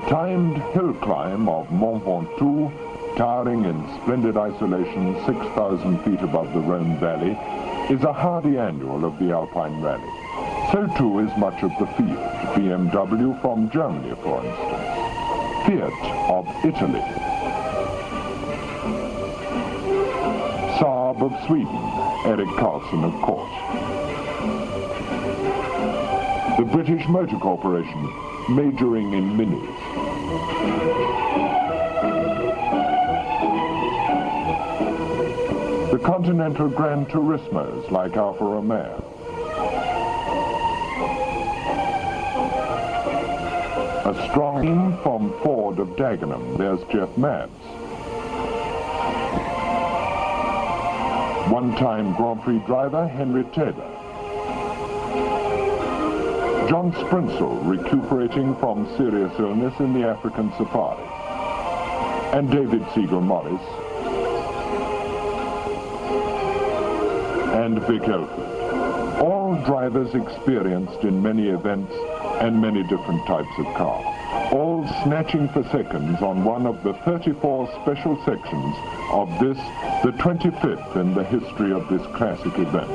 timed hill climb of Mont Ventoux, towering in splendid isolation 6,000 feet above the Rhone Valley, is a hardy annual of the Alpine Rally. So too is much of the field, BMW from Germany, for instance, Fiat of Italy, Saab of Sweden, Erik Karlsson, of course, the British Motor Corporation, majoring in minis. The Continental Gran Turismos like Alfa Romeo. A strong team from Ford of Dagenham, there's Jeff Mabs. One-time Grand Prix driver Henry Taylor. John Sprinsel recuperating from serious illness in the African safari. And David Siegel-Morris. And Vic Elford. All drivers experienced in many events and many different types of car. All snatching for seconds on one of the 34 special sections of this, the 25th in the history of this classic event.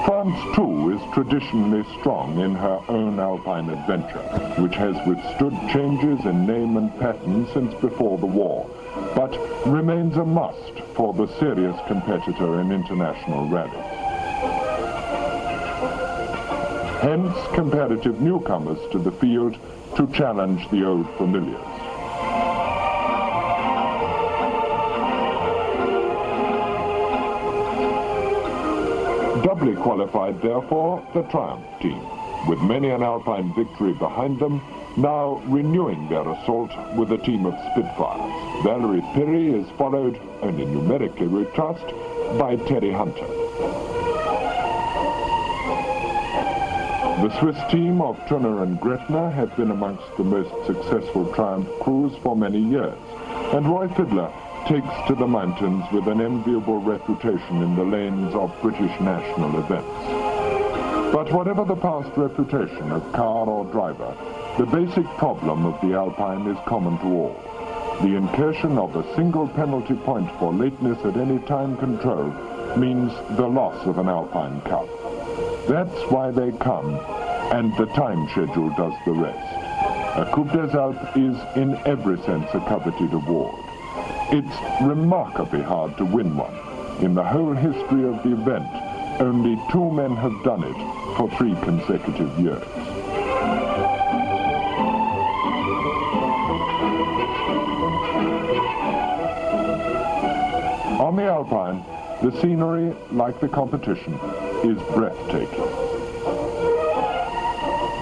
France, too, is traditionally strong in her own Alpine adventure, which has withstood changes in name and pattern since before the war, but remains a must for the serious competitor in international rallies. Hence, comparative newcomers to the field to challenge the old familiars. Doubly qualified, therefore, the Triumph team, with many an Alpine victory behind them, now renewing their assault with a team of Spitfires. Valerie Perry is followed, only numerically we trust, by Terry Hunter. The Swiss team of Trunner and Gretner have been amongst the most successful Triumph crews for many years, and Roy Fiedler takes to the mountains with an enviable reputation in the lanes of British national events. But whatever the past reputation of car or driver, the basic problem of the Alpine is common to all. The incursion of a single penalty point for lateness at any time control means the loss of an Alpine Cup. That's why they come, and the time schedule does the rest. A Coupe des Alpes is in every sense a coveted award. It's remarkably hard to win one. In the whole history of the event, only 2 men have done it for 3 consecutive years. On the Alpine, the scenery, like the competition, is breathtaking.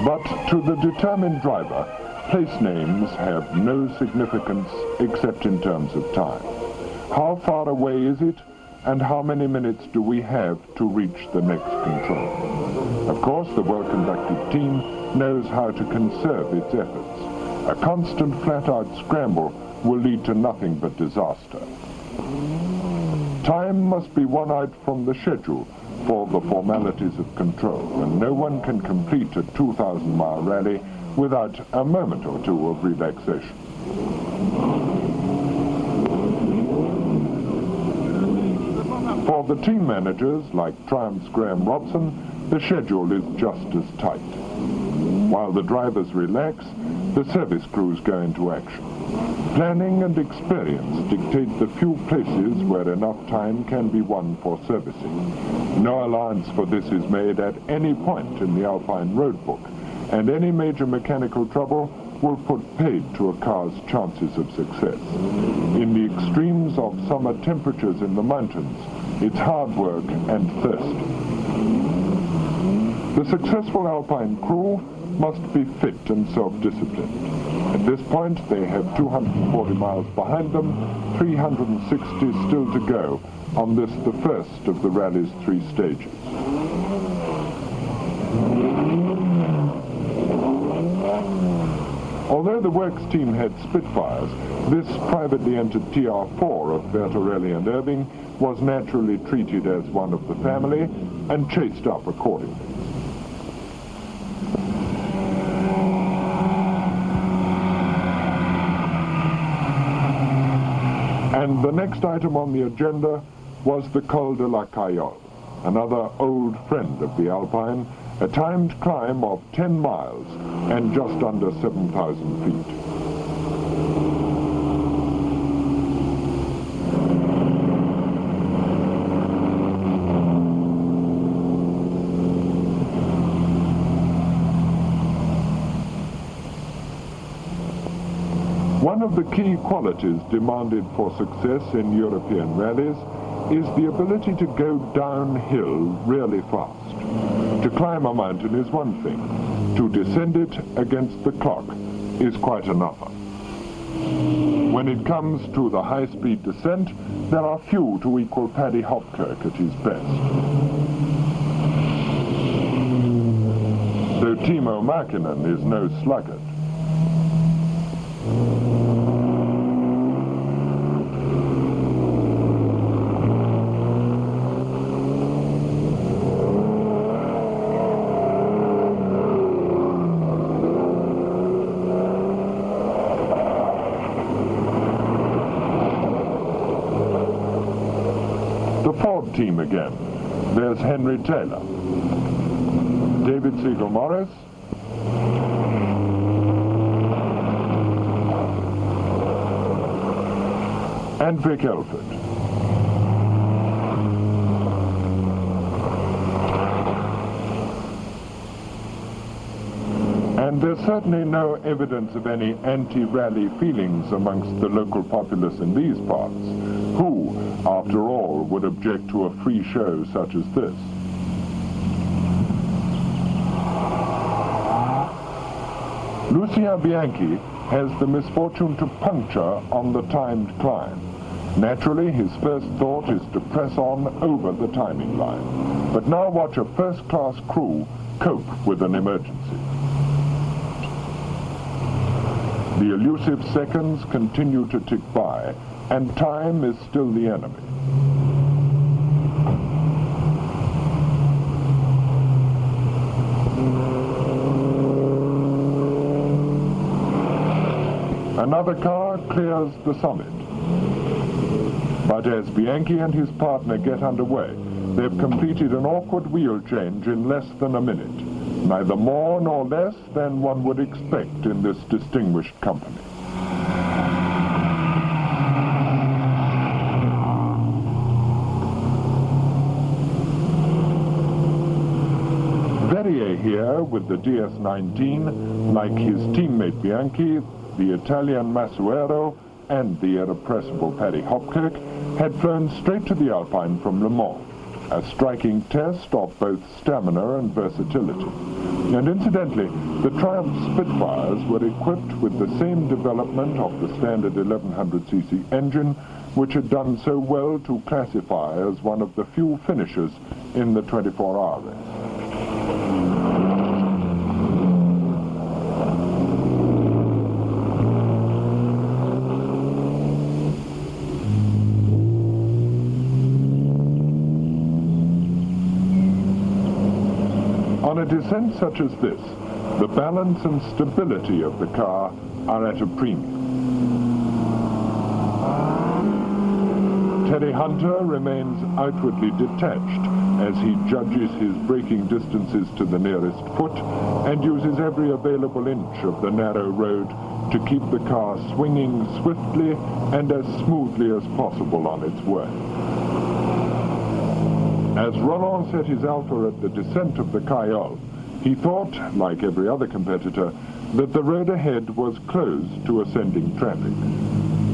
But to the determined driver, place names have no significance except in terms of time. How far away is it, and how many minutes do we have to reach the next control? Of course, the well-conducted team knows how to conserve its efforts. A constant flat-out scramble will lead to nothing but disaster. Time must be won out from the schedule for the formalities of control, and no one can complete a 2,000-mile rally without a moment or two of relaxation. For the team managers, like Triumph's Graham Robson, the schedule is just as tight. While the drivers relax, the service crews go into action. Planning and experience dictate the few places where enough time can be won for servicing. No allowance for this is made at any point in the Alpine road book, and any major mechanical trouble will put paid to a car's chances of success. In the extremes of summer temperatures in the mountains, it's hard work and thirst. The successful Alpine crew must be fit and self-disciplined. At this point, they have 240 miles behind them, 360 still to go on this, the first of the rally's 3 stages. Although the works team had Spitfires, this privately entered TR-4 of Bertorelli and Irving was naturally treated as one of the family and chased up accordingly. And the next item on the agenda was the Col de la Cayolle, another old friend of the Alpine, a timed climb of 10 miles and just under 7,000 feet. One of the key qualities demanded for success in European rallies is the ability to go downhill really fast. To climb a mountain is one thing. To descend it against the clock is quite another. When it comes to the high-speed descent, there are few to equal Paddy Hopkirk at his best. Though Timo Mäkinen is no sluggard. Team again. There's Henry Taylor, David Siegel-Morris, and Vic Elford. And there's certainly no evidence of any anti-rally feelings amongst the local populace in these parts, who, after all, would object to a free show such as this. Lucien Bianchi has the misfortune to puncture on the timed climb. Naturally, his first thought is to press on over the timing line. But now watch a first-class crew cope with an emergency. The elusive seconds continue to tick by, and time is still the enemy. Another car clears the summit. But as Bianchi and his partner get underway, they've completed an awkward wheel change in less than a minute, neither more nor less than one would expect in this distinguished company. Verrier here with the DS-19, like his teammate Bianchi, the Italian Massuero, and the irrepressible Paddy Hopkirk, had flown straight to the Alpine from Le Mans, a striking test of both stamina and versatility. And incidentally, the Triumph Spitfires were equipped with the same development of the standard 1100cc engine, which had done so well to classify as one of the few finishers in the 24-hour race. On a descent such as this, the balance and stability of the car are at a premium. Terry Hunter remains outwardly detached as he judges his braking distances to the nearest foot and uses every available inch of the narrow road to keep the car swinging swiftly and as smoothly as possible on its way. As Roland set his Alpha at the descent of the Cayolle, he thought, like every other competitor, that the road ahead was closed to ascending traffic.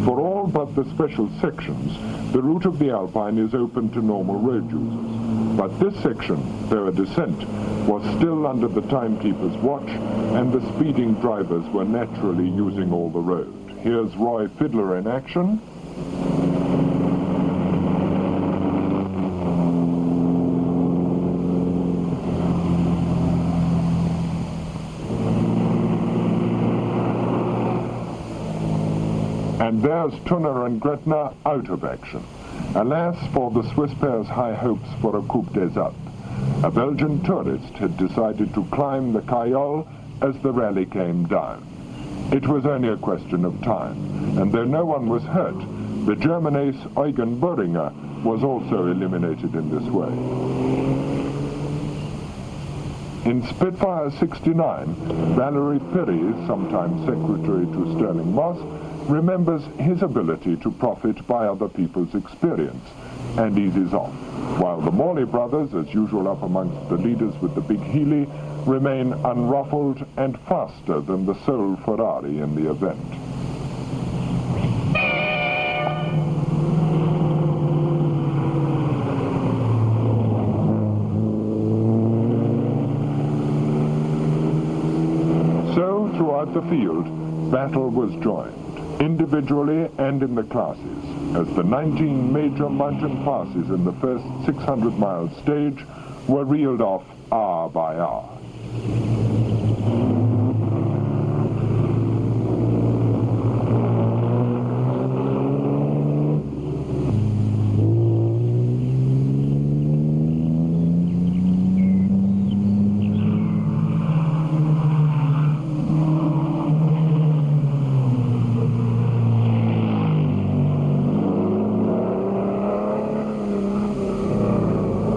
For all but the special sections, the route of the Alpine is open to normal road users. But this section, though a descent, was still under the timekeeper's watch, and the speeding drivers were naturally using all the road. Here's Roy Fiedler in action. And there's Tunner and Gretna out of action. Alas for the Swiss pair's high hopes for a Coupe des Alpes. A Belgian tourist had decided to climb the Cayol as the rally came down. It was only a question of time, and though no one was hurt, the German ace Eugen Boehringer was also eliminated in this way. In Spitfire 69, Valery Piri, sometimes secretary to Sterling Moss, remembers his ability to profit by other people's experience and eases off, while the Morley brothers, as usual up amongst the leaders with the big Healy, remain unruffled and faster than the sole Ferrari in the event. So, throughout the field, battle was joined, individually and in the classes, as the 19 major mountain passes in the first 600-mile stage were reeled off hour by hour.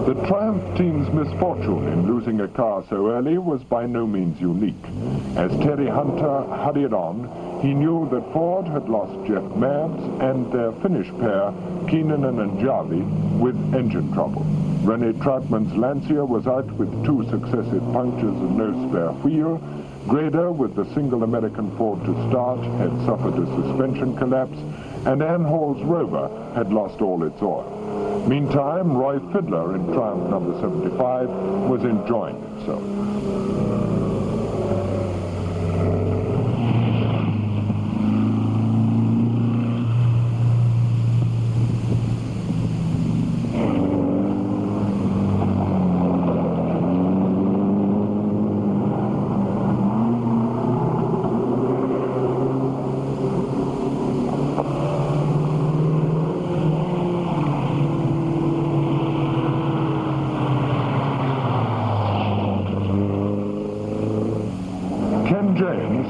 The Triumph team's misfortune in losing a car so early was by no means unique. As Terry Hunter hurried on, he knew that Ford had lost Jeff Mabs and their Finnish pair, Keenan and Jarvi, with engine trouble. René Troutman's Lancia was out with 2 successive punctures and no spare wheel. Grader, with the single American Ford to start, had suffered a suspension collapse, and Ann Hall's Rover had lost all its oil. Meantime, Roy Fiddler in Triumph number 75 was enjoying himself.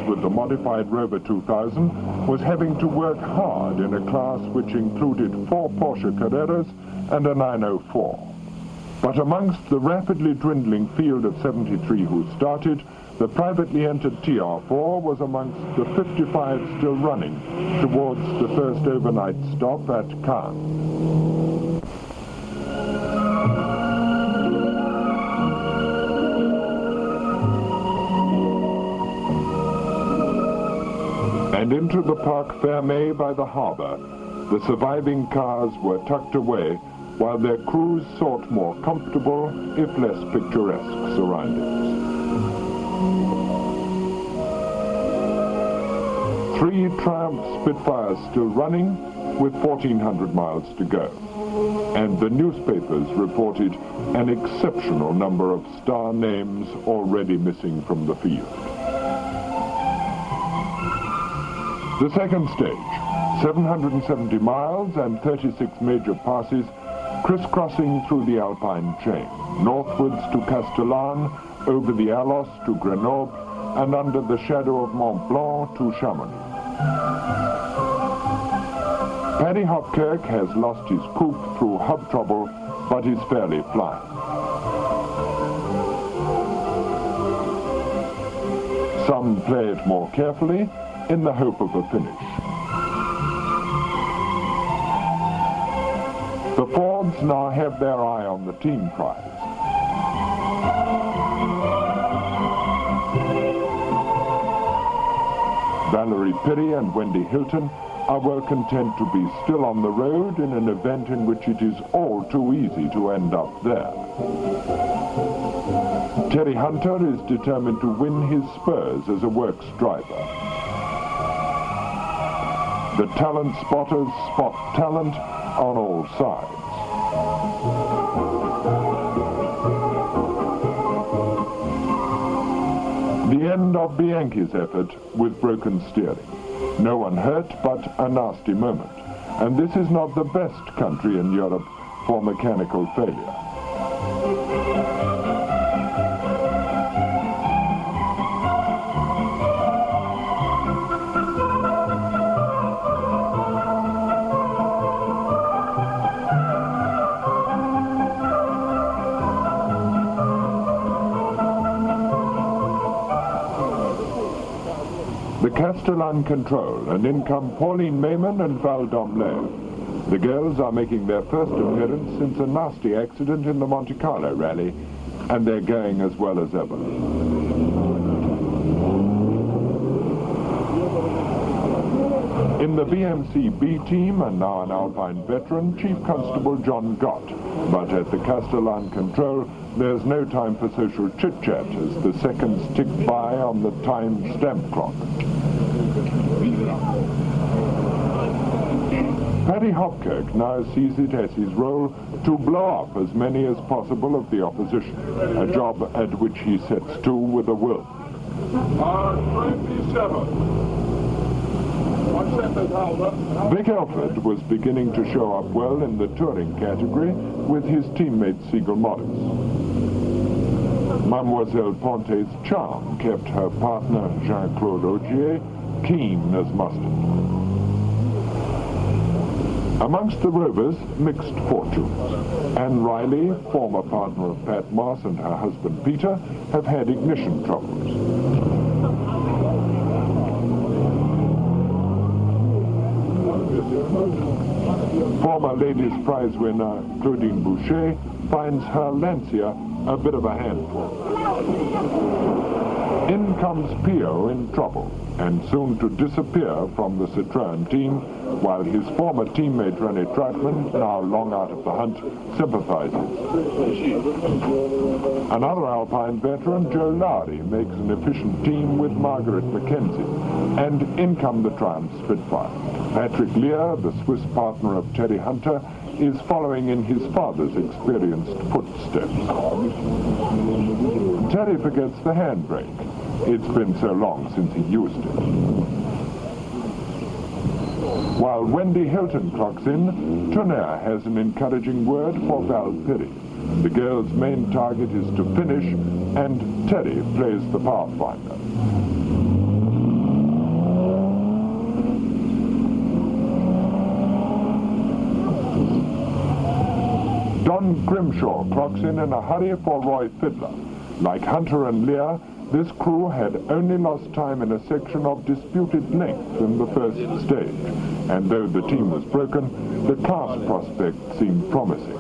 With the modified Rover 2000 was having to work hard in a class which included 4 Porsche Carreras and a 904. But amongst the rapidly dwindling field of 73 who started, the privately entered TR4 was amongst the 55 still running towards the first overnight stop at Cannes. And into the Parc Fermé by the harbor, the surviving cars were tucked away while their crews sought more comfortable, if less picturesque, surroundings. 3 Triumph Spitfires still running, with 1,400 miles to go. And the newspapers reported an exceptional number of star names already missing from the field. The second stage, 770 miles and 36 major passes, crisscrossing through the Alpine chain, northwards to Castellane, over the Alos to Grenoble, and under the shadow of Mont Blanc to Chamonix. Paddy Hopkirk has lost his coupe through hub trouble, but is fairly flying. Some play it more carefully, in the hope of a finish. The Fords now have their eye on the team prize. Valery Piri and Wendy Hilton are well content to be still on the road in an event in which it is all too easy to end up there. Terry Hunter is determined to win his spurs as a works driver. The talent spotters spot talent on all sides. The end of Bianchi's effort with broken steering. No one hurt, but a nasty moment. And this is not the best country in Europe for mechanical failure. The Castellan Control, and in come Pauline Mayman and Val Domlay. The girls are making their first appearance since a nasty accident in the Monte Carlo rally, and they're going as well as ever. In the BMC B team, and now an Alpine veteran, Chief Constable John Gott. But at the Castellan Control, there's no time for social chit-chat as the seconds tick by on the time stamp clock. Paddy Hopkirk now sees it as his role to blow up as many as possible of the opposition, a job at which he sets to with a will. 27. Vic Elford was beginning to show up well in the touring category with his teammate Siegel Morris. Mademoiselle Ponte's charm kept her partner Jean-Claude Augier keen as mustard. Amongst the rovers, mixed fortunes. Anne Riley, former partner of Pat Moss, and her husband Peter have had ignition troubles. Former ladies' prize winner Claudine Boucher finds her Lancia a bit of a handful. In comes Pio in trouble, and soon to disappear from the Citroën team, while his former teammate René Troutman, now long out of the hunt, sympathizes. Another Alpine veteran, Joe Lowry, makes an efficient team with Margaret Mackenzie, and in come the Triumph Spitfire. Patrick Lear, the Swiss partner of Terry Hunter, is following in his father's experienced footsteps. Terry forgets the handbrake. It's been so long since he used it. While Wendy Hilton clocks in, Tonnerre has an encouraging word for Val Pirri. The girls' main target is to finish, and Terry plays the pathfinder. Don Grimshaw clocks in a hurry for Roy Fiddler. Like Hunter and Lear, this crew had only lost time in a section of disputed length in the first stage, and though the team was broken, the class prospect seemed promising.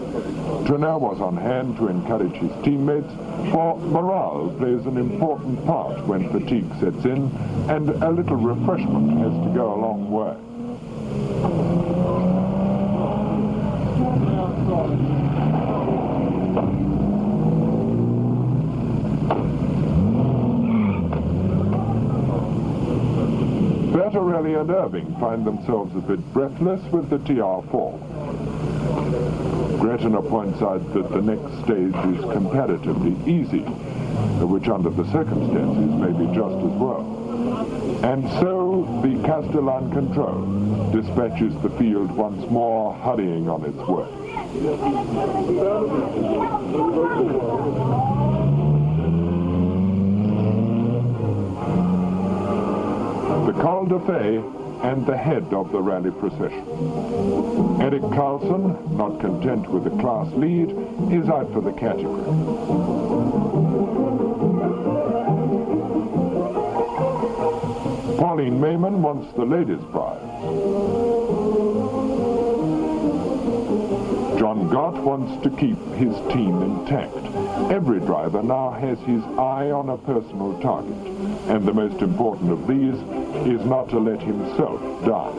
Tonnerre was on hand to encourage his teammates, for morale plays an important part when fatigue sets in, and a little refreshment has to go a long way. Bertorelli and Irving find themselves a bit breathless with the TR4. Gretna points out that the next stage is comparatively easy, which under the circumstances may be just as well. And so the Castellan Control dispatches the field once more, hurrying on its way. The Col de Fay and the head of the rally procession. Erik Carlson, not content with the class lead, is out for the category. Pauline Mayman wants the ladies' prize. John Gott wants to keep his team intact. Every driver now has his eye on a personal target, and the most important of these is not to let himself down.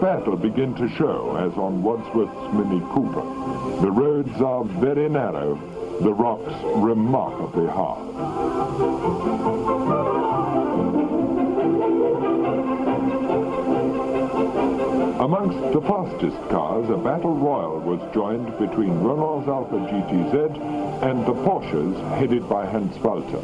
battle begin to show, as on Wadsworth's Mini Cooper. The roads are very narrow, the rocks remarkably hard. Amongst the fastest cars, a battle royal was joined between Renault's Alpha GTZ and the Porsches headed by Hans Walter.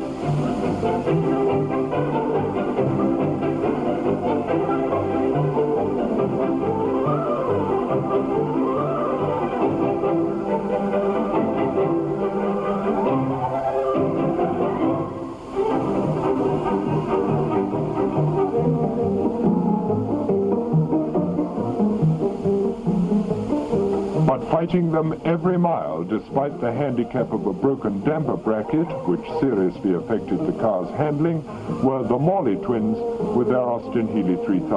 Fighting them every mile, despite the handicap of a broken damper bracket, which seriously affected the car's handling, were the Morley twins with their Austin Healey 3000.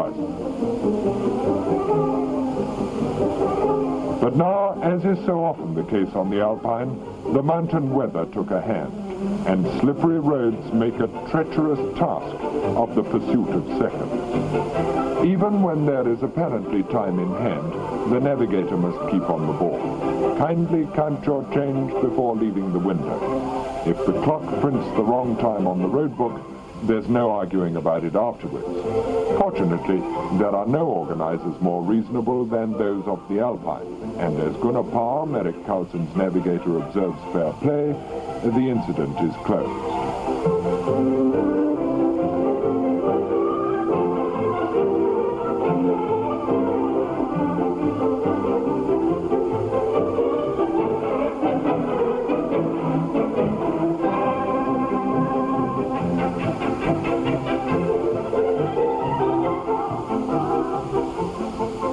But now, as is so often the case on the Alpine, the mountain weather took a hand, and slippery roads make a treacherous task of the pursuit of second. Even when there is apparently time in hand, the navigator must keep on the ball. Kindly count your change before leaving the window. If the clock prints the wrong time on the road book, there's no arguing about it afterwards. Fortunately, there are no organizers more reasonable than those of the Alpine, and as Gunnar Palm, Erik Carlson's navigator, observes fair play, the incident is closed.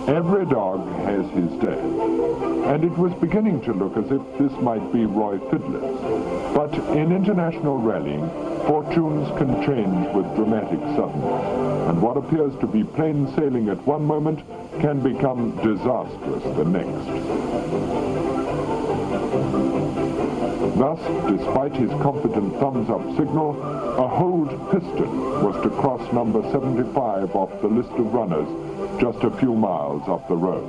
Every dog has his day, and it was beginning to look as if this might be Roy Fiddler's. But in international rallying, fortunes can change with dramatic suddenness, and what appears to be plain sailing at one moment can become disastrous the next. Thus, despite his confident thumbs-up signal, a hold piston was to cross number 75 off the list of runners just a few miles up the road.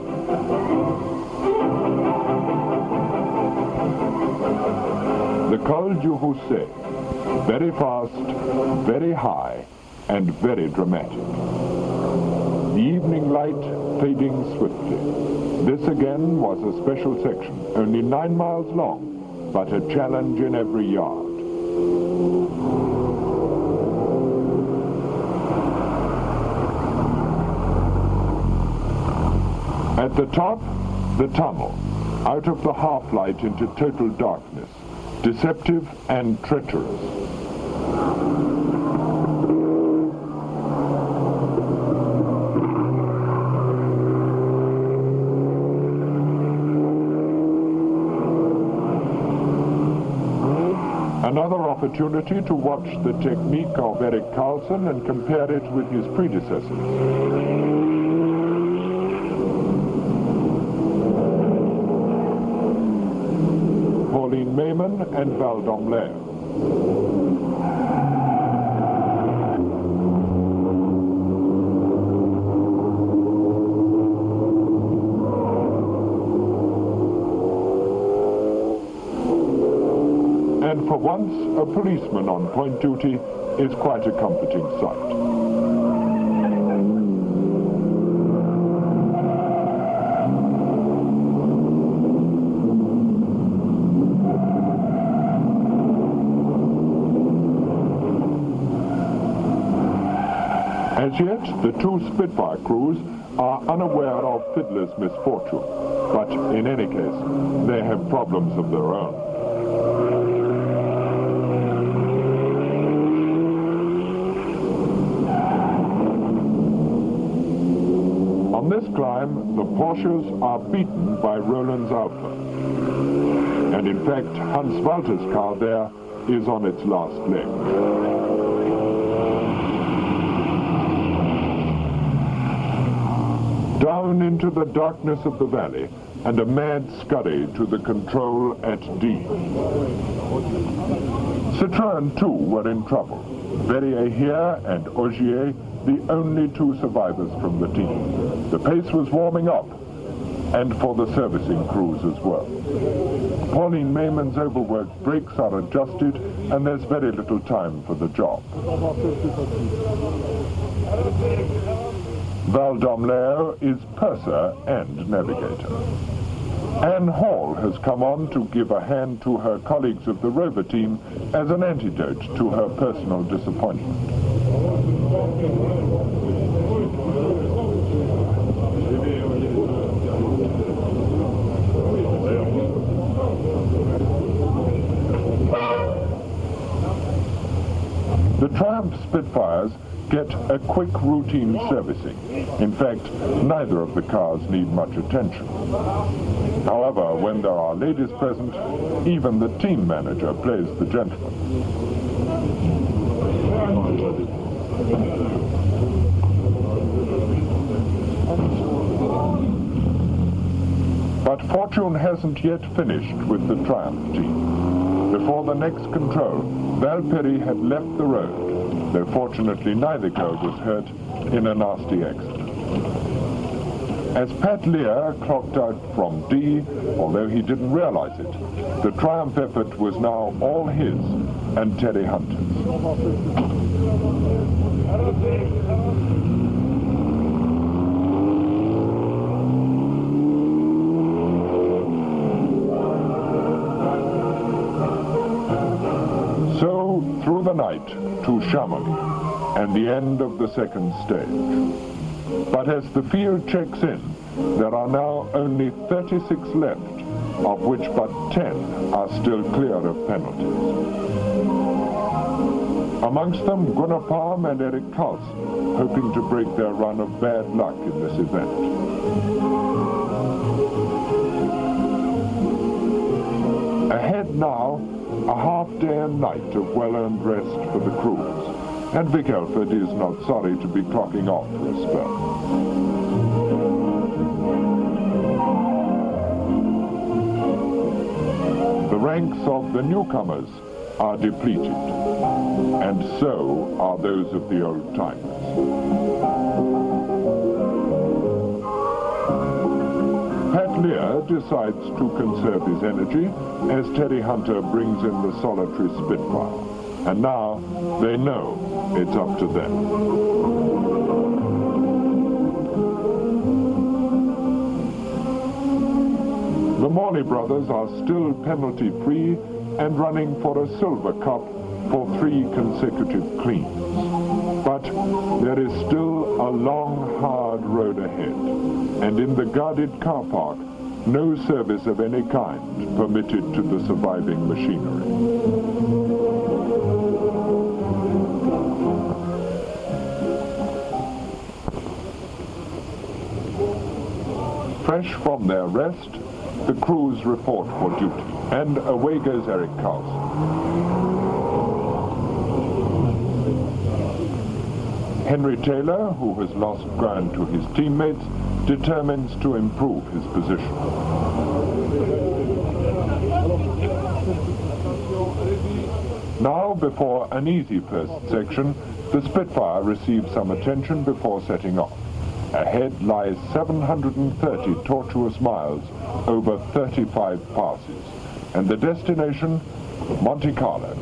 The Col du Rousset, very fast, very high, and very dramatic. The evening light fading swiftly. This again was a special section, only 9 miles long, but a challenge in every yard. At the top, the tunnel, out of the half-light into total darkness, deceptive and treacherous. Another opportunity to watch the technique of Erik Carlson and compare it with his predecessors. Mayman and Val d'Amblère. And for once, a policeman on point duty is quite a comforting sight. As yet, the two Spitfire crews are unaware of Fiddler's misfortune, but in any case, they have problems of their own. On this climb, the Porsches are beaten by Roland's Alpha. And in fact, Hans Walter's car there is on its last leg. Down into the darkness of the valley, and a mad scurry to the control at D. Citroën too were in trouble. Verrier here and Ogier the only two survivors from the team. The pace was warming up, and for the servicing crews as well. Pauline Mayman's overworked brakes are adjusted, and there's very little time for the job. Val Domleo is purser and navigator. Anne Hall has come on to give a hand to her colleagues of the rover team as an antidote to her personal disappointment. The Triumph Spitfires get a quick routine servicing. In fact, neither of the cars need much attention. However, when there are ladies present, even the team manager plays the gentleman. But fortune hasn't yet finished with the Triumph team. Before the next control, Val Perry had left the road, though fortunately neither girl was hurt in a nasty accident. As Pat Lear clocked out from D, although he didn't realize it, the Triumph effort was now all his and Terry Hunter's. So, through the night to Chamonix and the end of the second stage. But as the field checks in, there are now only 36 left, of which but 10 are still clear of penalties. Amongst them, Gunnar Palm and Eric Carlson, hoping to break their run of bad luck in this event. Ahead now, a half day and night of well-earned rest for the crews, and Vic Elford is not sorry to be clocking off for a spell. The ranks of the newcomers are depleted, and so are those of the old-timers. Pat Lear decides to conserve his energy as Terry Hunter brings in the solitary Spitfire. And now they know it's up to them. The Morley brothers are still penalty-free and running for a Silver Cup for 3 consecutive cleans. But there is still a long, hard road ahead, and in the guarded car park, no service of any kind permitted to the surviving machinery. Fresh from their rest, the crews report for duty, and away goes Eric Carlson. Henry Taylor, who has lost ground to his teammates, determines to improve his position. Now, before an easy first section, the Spitfire receives some attention before setting off. Ahead lies 730 tortuous miles over 35 passes, and the destination, Monte Carlo.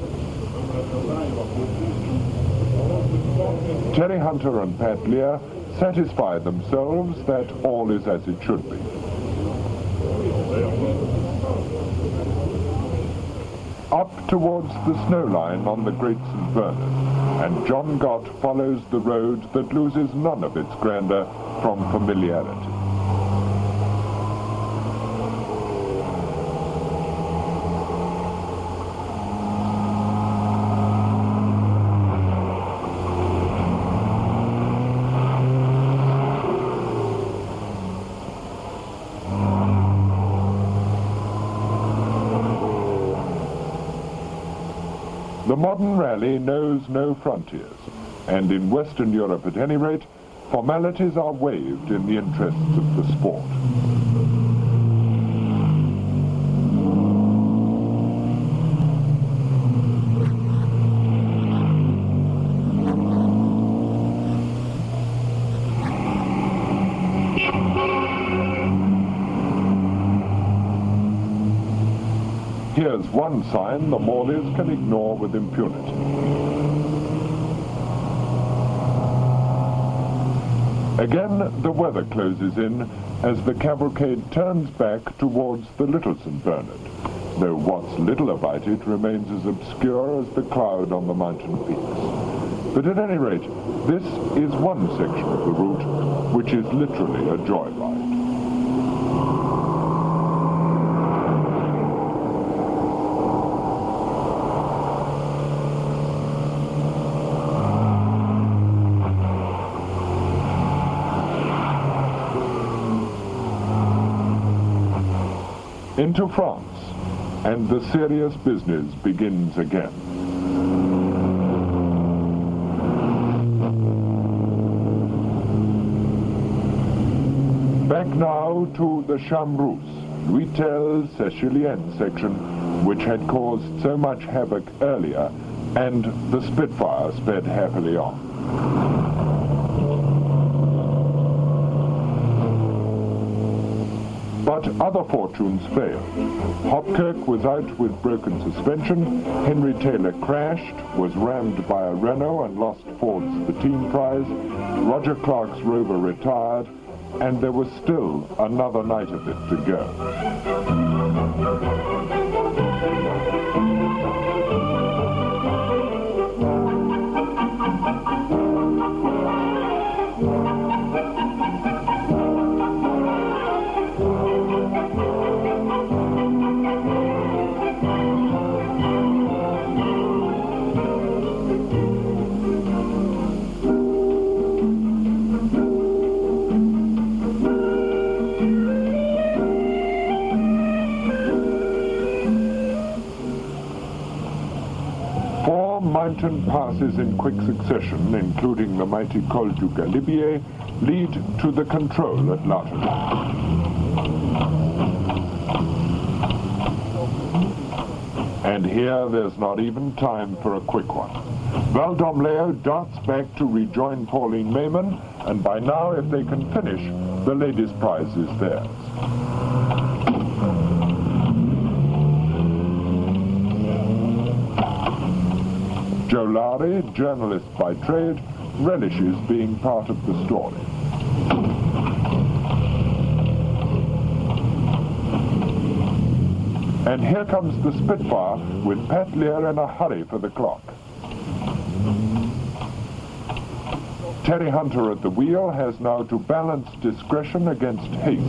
Terry Hunter and Pat Lear satisfy themselves that all is as it should be. Up towards the snow line on the Great St. Bernard, and John Gott follows the road that loses none of its grandeur from familiarity. The modern rally knows no frontiers, and in Western Europe at any rate, formalities are waived in the interests of the sport. Here's one sign the Morleys can ignore with impunity. Again, the weather closes in as the cavalcade turns back towards the Little St. Bernard, though what's little about it remains as obscure as the cloud on the mountain peaks. But at any rate, this is one section of the route which is literally a joyride. Into France, and the serious business begins again. Back now to the Champs-Rousse, Louis-Tell-Sechelienne section, which had caused so much havoc earlier, and the Spitfire sped happily on. But other fortunes failed. Hopkirk was out with broken suspension, Henry Taylor crashed, was rammed by a Renault and lost Ford's the team prize, Roger Clark's Rover retired, and there was still another night of it to go. Mountain passes in quick succession, including the mighty Col du Galibier, lead to the control at Larchmont. And here there's not even time for a quick one. Valdomleo darts back to rejoin Pauline Mayman, and by now, if they can finish, the ladies' prize is theirs. Joe Lowry, journalist by trade, relishes being part of the story. And here comes the Spitfire with Pat Lear in a hurry for the clock. Terry Hunter at the wheel has now to balance discretion against haste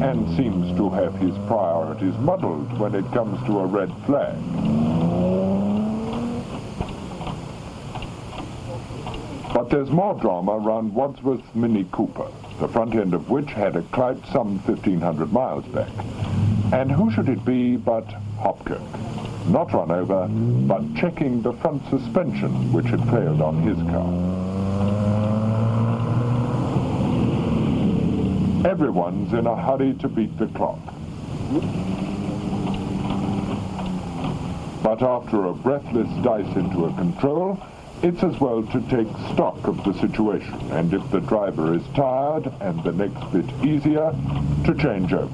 and seems to have his priorities muddled when it comes to a red flag. But there's more drama around Wadsworth's Mini Cooper, the front end of which had a clout some 1,500 miles back. And who should it be but Hopkirk? Not run over, but checking the front suspension, which had failed on his car. Everyone's in a hurry to beat the clock. But after a breathless dice into a control, it's as well to take stock of the situation, and if the driver is tired and the next bit easier, to change over.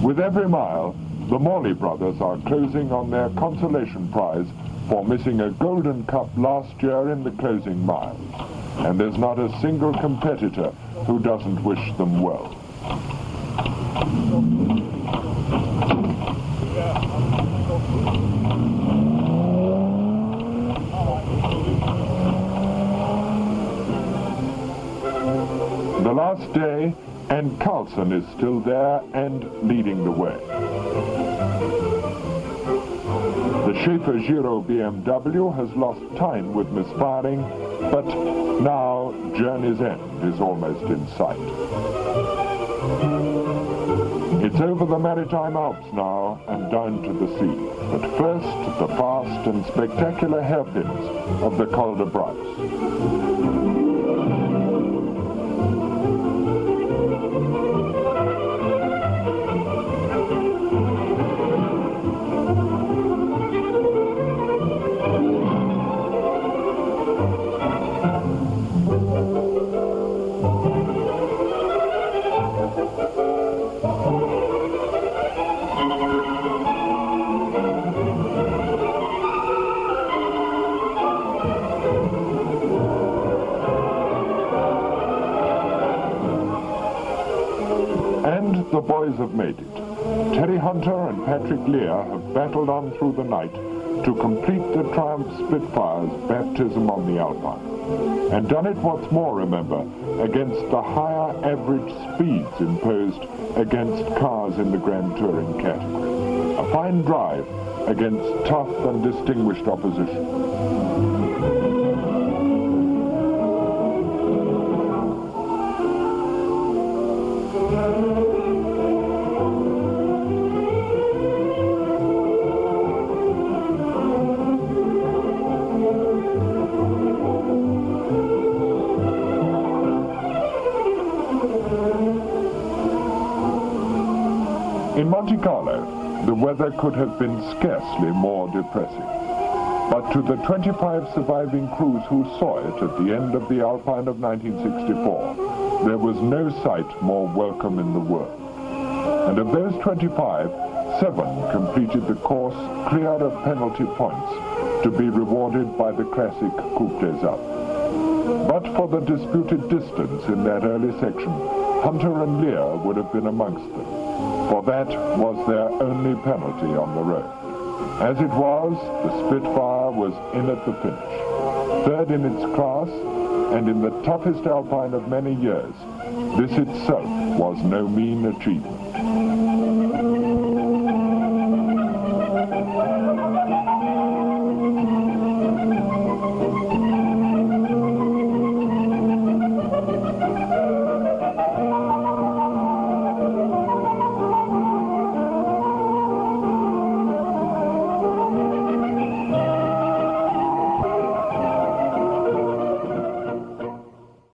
With every mile, the Morley brothers are closing on their consolation prize for missing a Golden Cup last year in the closing miles, and there's not a single competitor who doesn't wish them well. The last day, and Carlson is still there and leading the way. The Schaefer Giro BMW has lost time with misfiring, but now Journey's End is almost in sight. It's over the Maritime Alps now and down to the sea, but first the fast and spectacular hairpins of the Col de Braus. And the boys have made it. Terry Hunter and Patrick Lear have battled on through the night to complete the Triumph Spitfire's baptism on the Alpine. And done it what's more, remember, against the higher average speeds imposed against cars in the Grand Touring category. A fine drive against tough and distinguished opposition. In Monte Carlo, the weather could have been scarcely more depressing. But to the 25 surviving crews who saw it at the end of the Alpine of 1964, there was no sight more welcome in the world. And of those 25, 7 completed the course clear of penalty points to be rewarded by the classic Coupe des Alpes. But for the disputed distance in that early section, Hunter and Lear would have been amongst them, for that was their only penalty on the road. As it was, the Spitfire was in at the finish, third in its class, and in the toughest Alpine of many years, this itself was no mean achievement.